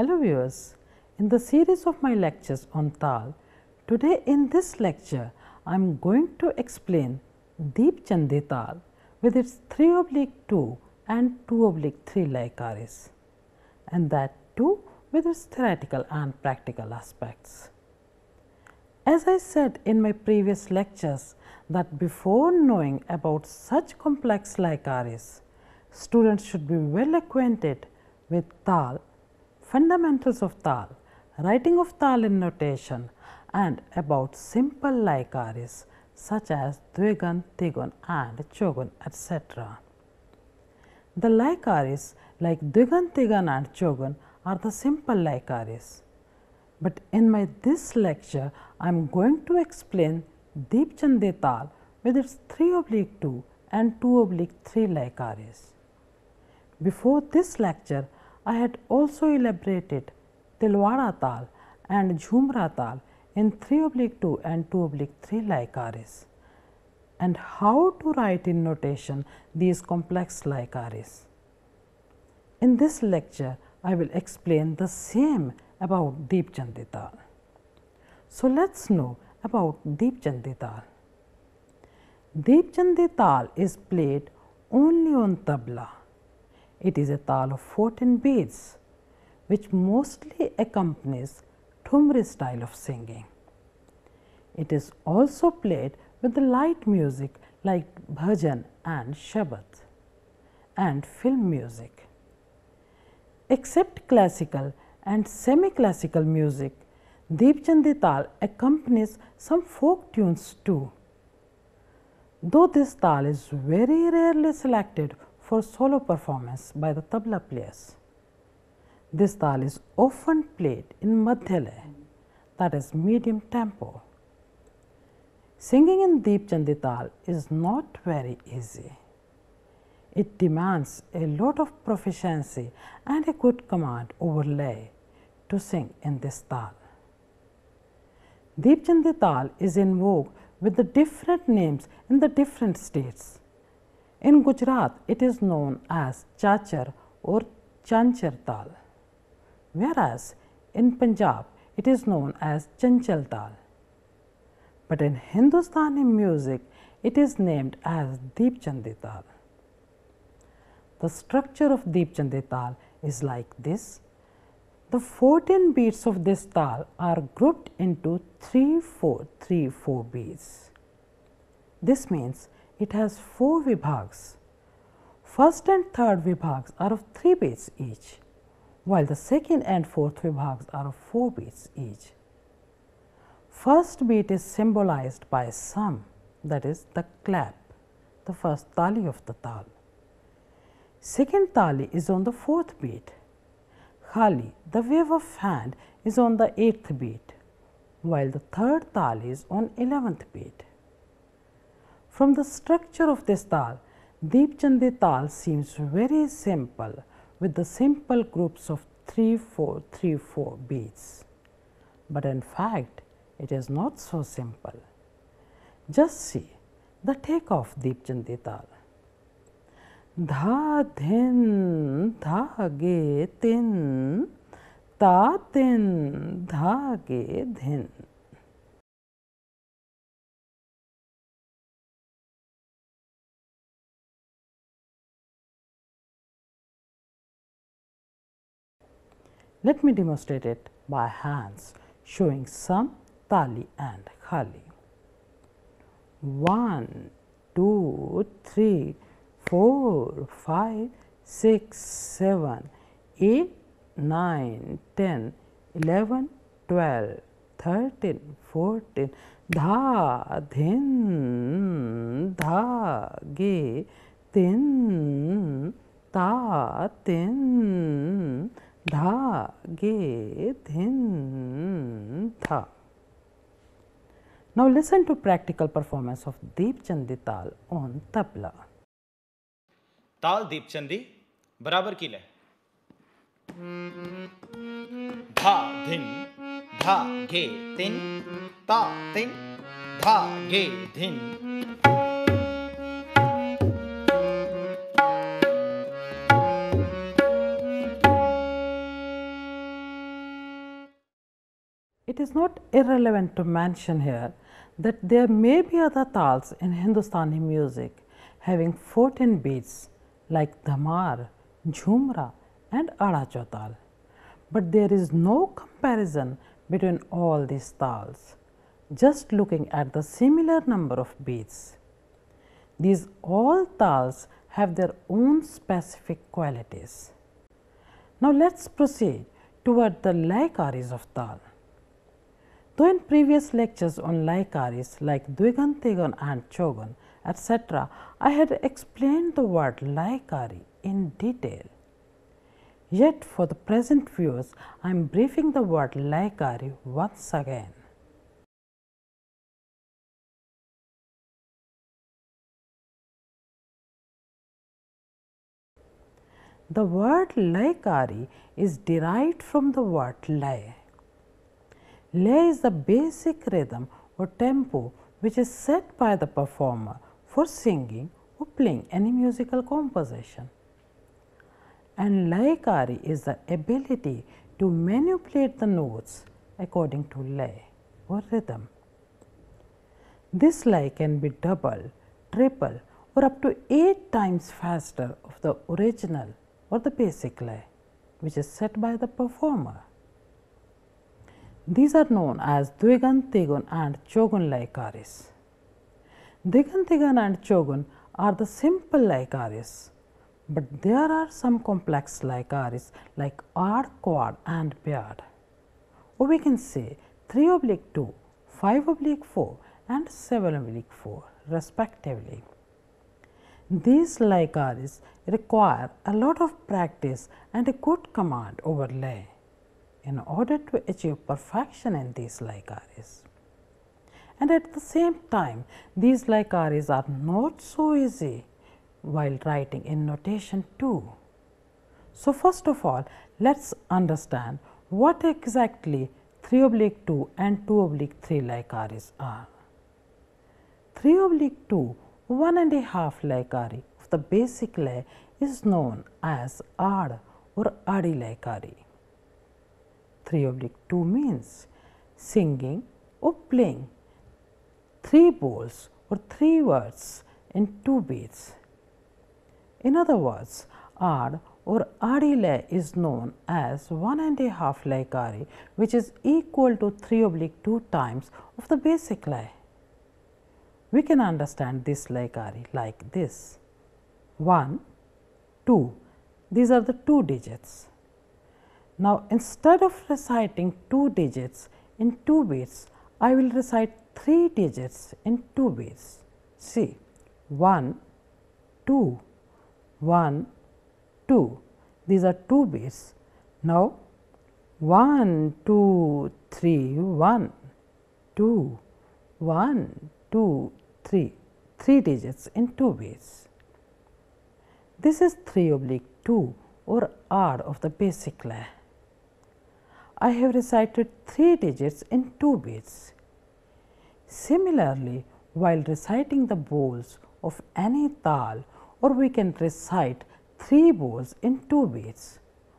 Hello viewers, in the series of my lectures on Tal, today in this lecture I am going to explain Deepchandi Tal with its 3/2 and 2/3 Layakaris, and that too with its theoretical and practical aspects. As I said in my previous lectures that before knowing about such complex Layakaris, students should be well acquainted with Tal, fundamentals of Tal, writing of Tal in notation, and about simple Layakaris such as Dvigun, Tigun and Chogun, etc. The Layakaris like Dvigun, Tigun and Chogun are the simple Layakaris. But in this lecture, I am going to explain Deepchandi Tal with its 3/2 and 2/3 Layakaris. Before this lecture, I had also elaborated Tilwara Tal and Jhumra Tal in 3/2 and 2/3 Layakaris, and how to write in notation these complex Layakaris. In this lecture, I will explain the same about Deepchandi Tal. So, let us know about Deepchandi Tal. Deepchandi Tal is played only on tabla. It is a Tal of 14 beats, which mostly accompanies Thumri style of singing. It is also played with the light music like bhajan and shabad and film music. Except classical and semi-classical music, Deepchandi Tal accompanies some folk tunes too. Though this Tal is very rarely selected for solo performance by the tabla players. This Tal is often played in madhyalay, that is medium tempo. Singing in Deepchandi Tal is not very easy. It demands a lot of proficiency and a good command over lay to sing in this Tal. Deepchandi Tal is in vogue with the different names in the different states. In Gujarat, it is known as Chachar or Chanchar Tal, whereas in Punjab, it is known as Chanchal Tal. But in Hindustani music, it is named as Deepchandi Tal. The structure of Deepchandi Tal is like this. The 14 beats of this Tal are grouped into 3/4 beats. This means it has 4 vibhags. First and third vibhags are of 3 beats each, while the second and fourth vibhags are of 4 beats each. First beat is symbolized by sam, that is the clap, the first tali of the Tal. Second tali is on the 4th beat. Khali, the wave of hand, is on the 8th beat, while the third tali is on 11th beat. From the structure of this Tal, Deepchandi Tal seems very simple with the simple groups of 3/4 beats. But in fact, it is not so simple. Just see the take of Deepchandi Tal. Dha dhin dha ge tin, ta tin dha ge dhin. Let me demonstrate it by hands, showing sam, tali and khali. 1, 2, 3, 4, 5, 6, 7, 8, 9, 10, 11, 12, 13, 14, dha, dhin, dha, ge, tin, ta, tin, dha, ge, dhin, tha. Now listen to practical performance of Deepchandi Tal on tabla. ताल दीपचंदी बराबर की लय। धा धिन धा गे तिन ता तिन धा गे धिन। is not irrelevant to mention here that there may be other tals in Hindustani music having 14 beats like dhamar, jhumra and Aracho tal, but there is no comparison between all these tals, just looking at the similar number of beats. These all tals have their own specific qualities. Now, let us proceed toward the Layakaris of Tal. Though in previous lectures on Layakaris like Dvigan, Tigan and Chogan etc., I had explained the word Layakari in detail. Yet for the present viewers, I am briefing the word Layakari once again. The word Layakari is derived from the word lay. Lay is the basic rhythm or tempo which is set by the performer for singing or playing any musical composition. And Layakari is the ability to manipulate the notes according to lay or rhythm. This lay can be double, triple or up to 8 times faster of the original or the basic lay which is set by the performer. These are known as Dvigan, Tigan and Chogan Layakaris. Dvigan, Tigan and Chogan are the simple Layakaris, but there are some complex Layakaris like odd, quad and paired. Or we can say 3/2, 5/4 and 7/4 respectively. These Layakaris require a lot of practice and a good command over lay in order to achieve perfection in these Layakaris. And at the same time, these Layakaris are not so easy while writing in notation too. So, first of all, let us understand what exactly 3/2 and 2/3 Layakaris are. 3/2 1.5 Layakari of the basic lay is known as Ad or Adi Layakari. 3/2 means singing or playing 3 bowls or 3 words in 2 beats. In other words, Ad or Adi lay is known as 1.5 Layakari, which is equal to 3/2 times of the basic lay. We can understand this Layakari like this: 1, 2, these are the 2 digits. Now, instead of reciting 2 digits in 2 beats, I will recite 3 digits in 2 beats. See, 1, 2, 1, 2, these are 2 beats. Now, 1, 2, 3, 1, 2, 1, 2, 3, 3 digits in 2 beats. This is 3/2 or odd of the basic lay. I have recited 3 digits in 2 beats. Similarly, while reciting the bowls of any tal, or we can recite 3 bowls in 2 beats,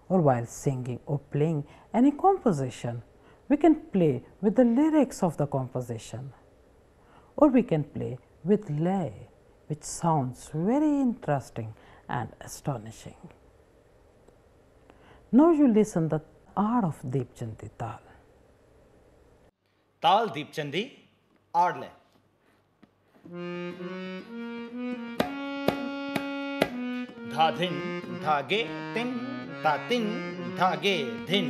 or while singing or playing any composition, we can play with the lyrics of the composition, or we can play with lay, which sounds very interesting and astonishing. Now, you listen the Ad of Deepchandi Tal. Tal Deepchandi Ad lay. Dha dhin, dha ge tin, ta tin, dha ge dhin.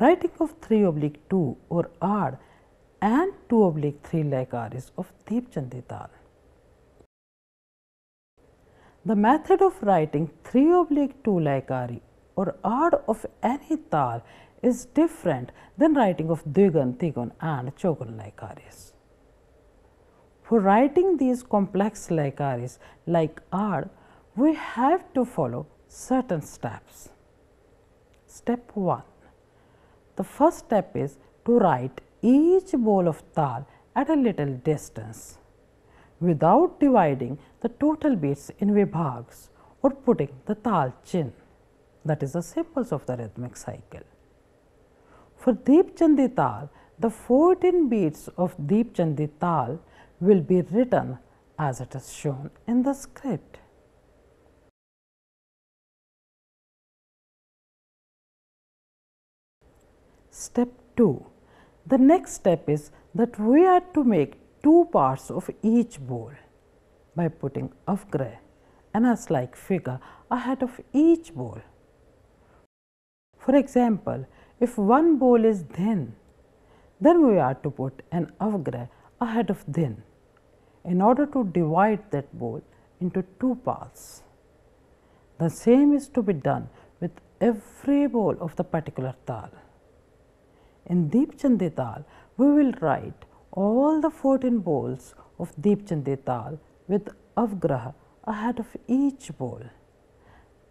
Writing of 3/2 or odd and 2/3 Layakaris of Deepchandi Tal. The method of writing 3/2 Layakari or odd of any tal is different than writing of Dvigan, Tigan and Chogan Layakaris. For writing these complex Layakaris like odd, we have to follow certain steps. Step 1. The first step is to write each bowl of tal at a little distance. without dividing the total beats in vibhags or putting the tal chin, that is the symbols of the rhythmic cycle. For Deepchandi Tal, the 14 beats of Deepchandi Tal will be written as it is shown in the script. Step 2. The next step is that we are to make two parts of each bowl by putting avgrah and a like figure ahead of each bowl. For example, if one bowl is dhin, then we are to put an avgrah ahead of dhin in order to divide that bowl into two parts. The same is to be done with every bowl of the particular tal. In Deepchandi Tal, we will write all the 14 bowls of Deepchandi Tal with avgrah ahead of each bowl,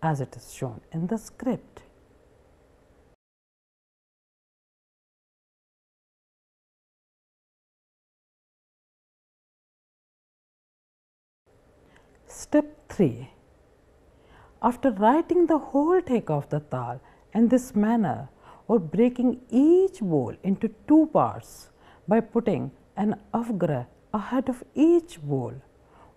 as it is shown in the script. Step 3. After writing the whole take of the tal in this manner, or breaking each bowl into two parts by putting an avgrah ahead of each bowl,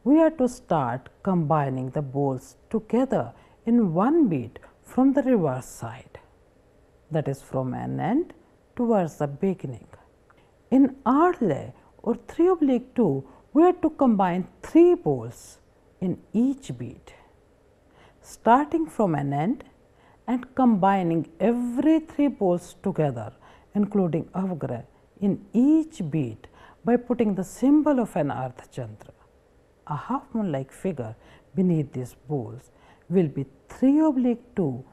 we are to start combining the bowls together in one beat from the reverse side, that is from an end towards the beginning. In Arle or 3/2, we are to combine 3 bowls in each beat, starting from an end and combining every 3 bowls together, including avgrah, in each beat by putting the symbol of an ardhachandra. A half moon like figure beneath these bowls will be 3/2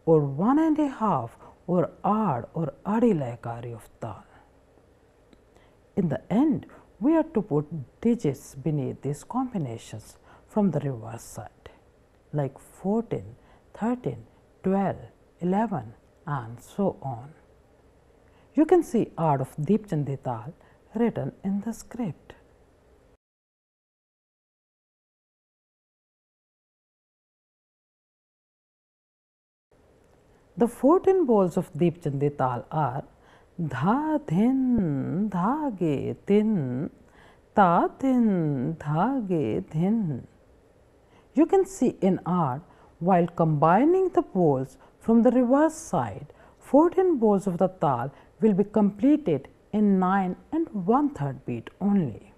or 1.5 or odd or adi layakari of tal. In the end, we are to put digits beneath these combinations from the reverse side, like 14, 13, 12, 11 and so on. You can see odd of Deepchandi Tal written in the script. The 14 bowls of Deepchandi Tal are dha dhin dhage tin, ta tin dhage dhin. You can see in odd, while combining the bowls from the reverse side, 14 bowls of the tal will be completed in 9 1/3 beat only.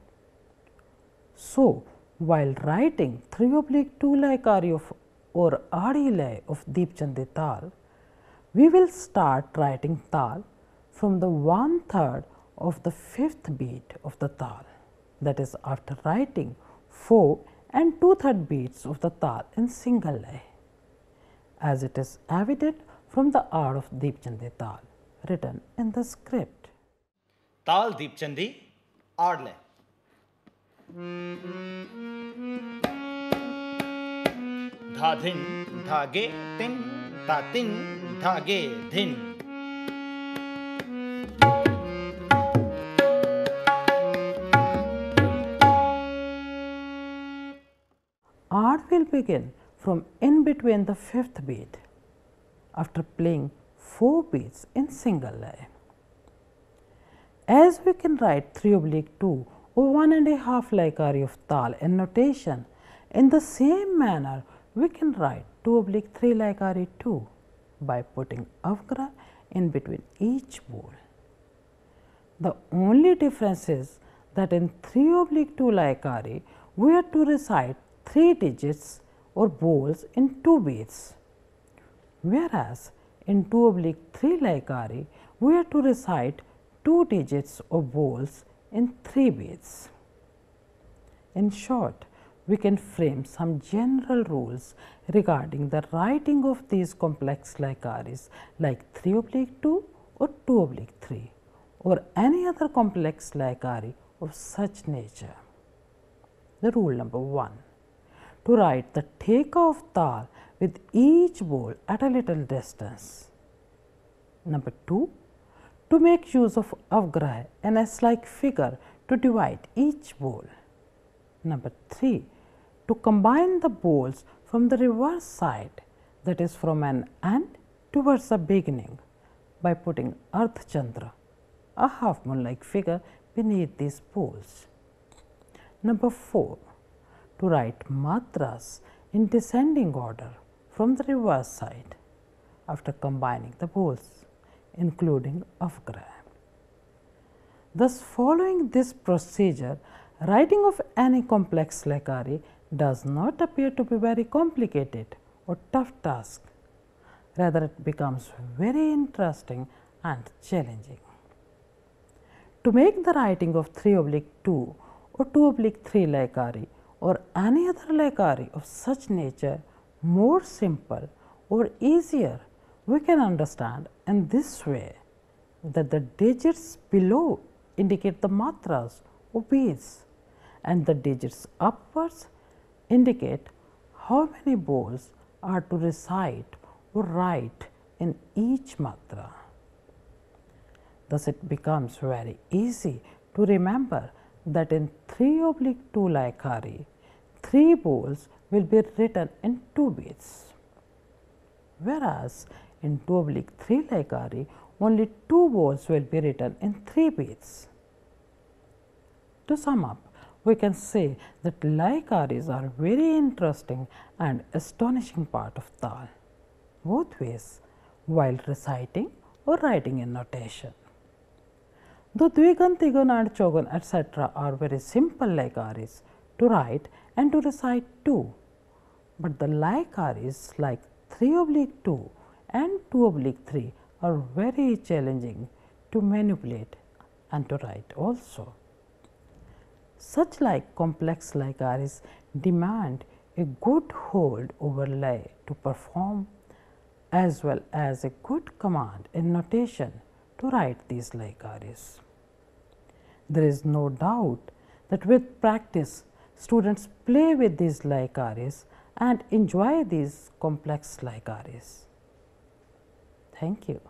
So, while writing 3/2 layakari of or adi lay of Deepchandi Tal, we will start writing tal from the 1/3 of the 5th beat of the tal, that is after writing 4 2/3 beats of the tal in single lay, as it is evident from the odd of Deepchandi Tal written in the script. Tal Deepchandi, odd lay. Dha dhin dhage tin, ta tin dhage dhin. Odd will begin from in between the 5th beat after playing 4 beats in single lay. As we can write 3/2 or 1.5 layakari of tal in notation, in the same manner we can write 2/3 layakari too by putting avgrah in between each bowl. The only difference is that in 3/2 layakari we are to recite 3 digits or bowls in 2 beats, whereas in 2/3 layakari we are to recite 2 digits or bowls in 3 beats. In short, we can frame some general rules regarding the writing of these complex layakaris like 3/2 or 2/3 or any other complex layakari of such nature. The rule number 1: to write the theka of tal with each bowl at a little distance. Number 2: to make use of avgrah and S-like figure to divide each bowl. Number 3, to combine the bolts from the reverse side, that is from an end towards the beginning, by putting Ardha Chandra, a half moon like figure, beneath these bolts. Number 4, to write matras in descending order from the reverse side after combining the bolts, including avgrah. Thus, following this procedure, writing of any complex Layakari does not appear to be very complicated or tough task. Rather, it becomes very interesting and challenging. To make the writing of 3/2 or 2/3 Layakari or any other Layakari of such nature more simple or easier, we can understand in this way that the digits below indicate the matras or beats, and the digits upwards indicate how many bolts are to recite or write in each matra. Thus, it becomes very easy to remember that in 3/2 Layakari, 3 bolts will be written in 2 beats, whereas in 2/3 Layakari, only 2 bolts will be written in 3 beats. To sum up, we can say that Layakaris are very interesting and astonishing part of Tal, both ways, while reciting or writing in notation. Though Dvigun, Tigun and Chogun etc. are very simple Layakaris to write and to recite too, but the Layakaris like 3/2 and 2/3 are very challenging to manipulate and to write also. Such like complex Layakaris demand a good hold over lay to perform, as well as a good command in notation to write these Layakaris. There is no doubt that with practice, students play with these Layakaris and enjoy these complex Layakaris. Thank you.